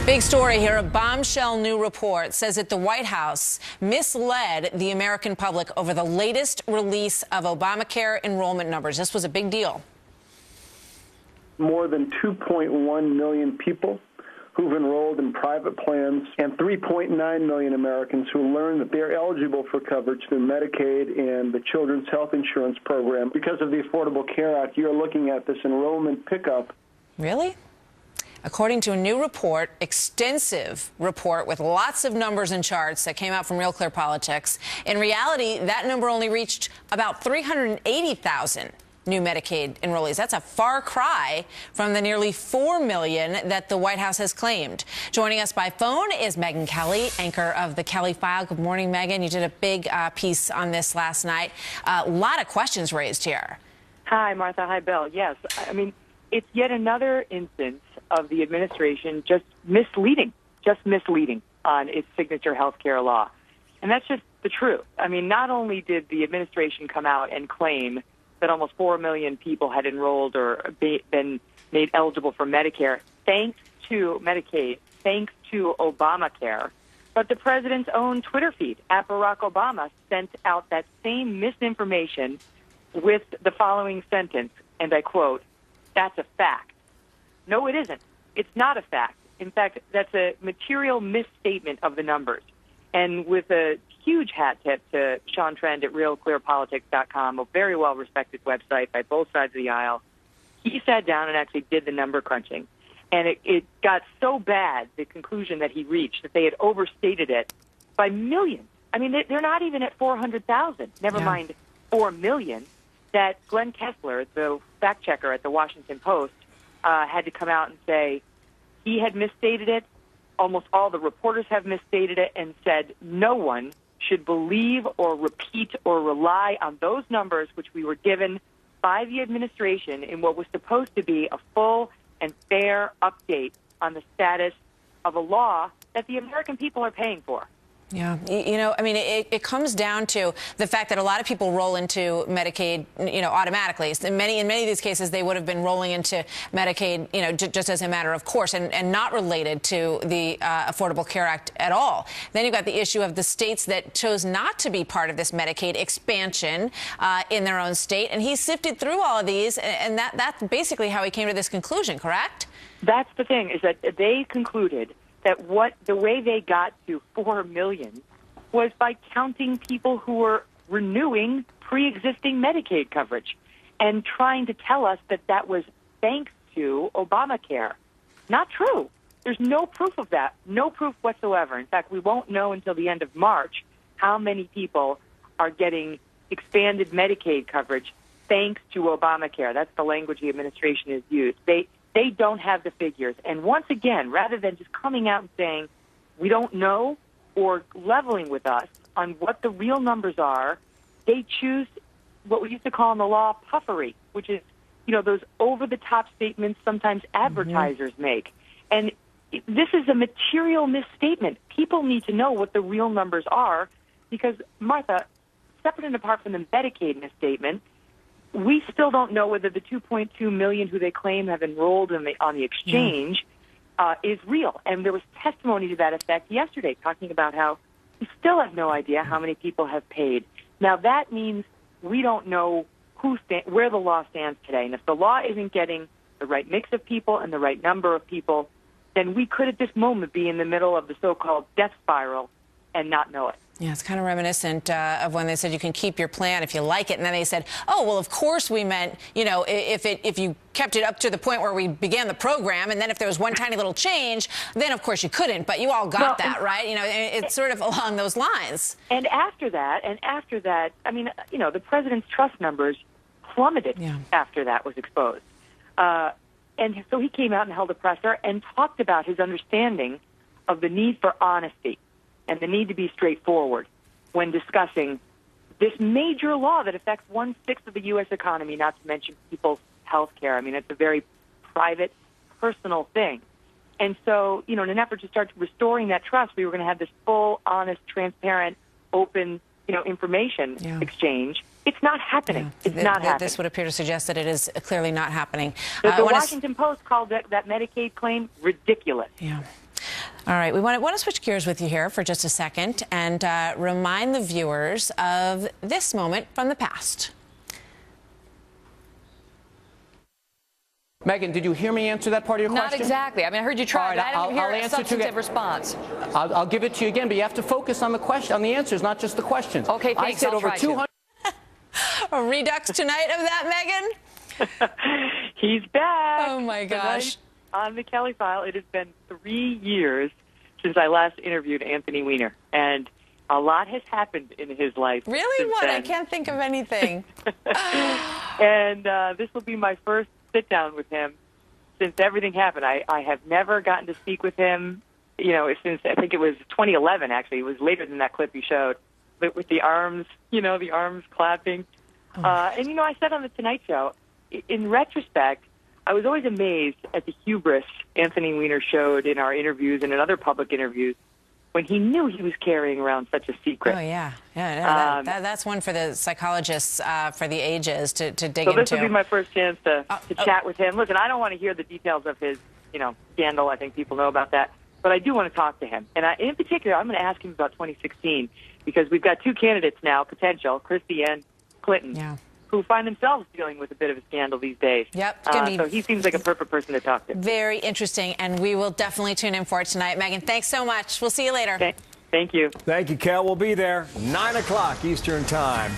Big story here. A bombshell new report says that the White House misled the American public over the latest release of Obamacare enrollment numbers. This was a big deal. More than 2.1 million people who've enrolled in private plans and 3.9 million Americans who learned that they're eligible for coverage through Medicaid and the Children's Health Insurance Program. Because of the Affordable Care Act, you're looking at this enrollment pickup. Really? According to a new report, extensive report with lots of numbers and charts that came out from Real Clear Politics, in reality, that number only reached about 380,000 new Medicaid enrollees. That's a far cry from the nearly 4 million that the White House has claimed. Joining us by phone is Megyn Kelly, anchor of the Kelly File. Good morning, Megyn. You did a big piece on this last night. A lot of questions raised here. Hi, Martha. Hi, Bill. Yes, I mean, it's yet another instance of the administration just misleading on its signature health care law. And that's just the truth. I mean, not only did the administration come out and claim that almost 4 million people had enrolled or been made eligible for Medicare, thanks to Medicaid, thanks to Obamacare, but the president's own Twitter feed at Barack Obama sent out that same misinformation with the following sentence, and I quote, "That's a fact." No, it isn't. It's not a fact. In fact, that's a material misstatement of the numbers. And with a huge hat tip to Sean Trend at RealClearPolitics.com, a very well-respected website by both sides of the aisle, he sat down and actually did the number crunching. And it got so bad, the conclusion that he reached, that they had overstated it by millions. I mean, they're not even at 400,000, never mind 4 million, that Glenn Kessler, the fact-checker at the Washington Post, had to come out and say he had misstated it. Almost all the reporters have misstated it and said no one should believe or repeat or rely on those numbers which we were given by the administration in what was supposed to be a full and fair update on the status of a law that the American people are paying for. Yeah, you know, I mean, it comes down to the fact that a lot of people roll into Medicaid, you know, automatically. In many of these cases, they would have been rolling into Medicaid, you know, just as a matter of course, and not related to the Affordable Care Act at all. Then you've got the issue of the states that chose not to be part of this Medicaid expansion in their own state. And he sifted through all of these, and that's basically how he came to this conclusion, correct? That's the thing, is that they concluded that the way they got to 4 million was by counting people who were renewing pre-existing Medicaid coverage and trying to tell us that that was thanks to Obamacare. Not true. There's no proof of that, no proof whatsoever. In fact, we won't know until the end of March how many people are getting expanded Medicaid coverage thanks to Obamacare. That's the language the administration has used. They don't have the figures. And once again, rather than just coming out and saying, we don't know, or leveling with us on what the real numbers are, they choose what we used to call in the law puffery, which is, you know, those over-the-top statements sometimes advertisers make. And this is a material misstatement. People need to know what the real numbers are because, Martha, separate and apart from the Medicaid misstatement, we still don't know whether the 2.2 million who they claim have enrolled on the exchange is real. And there was testimony to that effect yesterday, talking about how we still have no idea how many people have paid. Now, that means we don't know where the law stands today. And if the law isn't getting the right mix of people and the right number of people, then we could at this moment be in the middle of the so-called death spiral and not know it. Yeah, it's kind of reminiscent of when they said you can keep your plan if you like it. And then they said, oh, well, of course we meant, you know, if you kept it up to the point where we began the program, and then if there was one tiny little change, then, of course, you couldn't. But you all got that, right? You know, it's sort of along those lines. And after that, I mean, you know, the president's trust numbers plummeted after that was exposed. And so he came out and held a presser and talked about his understanding of the need for honesty and the need to be straightforward when discussing this major law that affects 1/6 of the U.S. economy, not to mention people's health care. I mean, it's a very private, personal thing. And so, you know, in an effort to start restoring that trust, we were going to have this full, honest, transparent, open, you know, information exchange. It's not happening. It's not happening. This would appear to suggest that it is clearly not happening. The Washington Post called that Medicaid claim ridiculous. Yeah. All right, we want to switch gears with you here for just a second and remind the viewers of this moment from the past. Megan, did you hear me answer that part of your question? Not exactly. I mean, I heard you try, but I didn't hear a substantive response. I'll give it to you again, but you have to focus on the question, on the answers, not just the questions. Okay, thanks. I said over 200. A redux tonight of that, Megan? He's back. Oh, my gosh. Tonight on the Kelly File, it has been 3 years since I last interviewed Anthony Weiner, and a lot has happened in his life. Really? What? Then. I can't think of anything. And this will be my first sit-down with him since everything happened. I have never gotten to speak with him, since I think it was 2011, actually. It was later than that clip you showed, but with the arms, the arms clapping. And, I said on The Tonight Show, in retrospect, I was always amazed at the hubris Anthony Weiner showed in our interviews and in other public interviews when he knew he was carrying around such a secret. Oh, yeah. That's one for the psychologists for the ages to dig into. So this will be my first chance to chat with him. Listen, I don't want to hear the details of his, scandal. I think people know about that. But I do want to talk to him. And in particular, I'm going to ask him about 2016 because we've got two candidates now, potential, Christie and Clinton, who find themselves dealing with a bit of a scandal these days. Yep. So he seems like a perfect person to talk to. Very interesting, and we will definitely tune in for it tonight. Megan, thanks so much. We'll see you later. Thank you. Thank you, Kel. We'll be there 9 o'clock Eastern Time.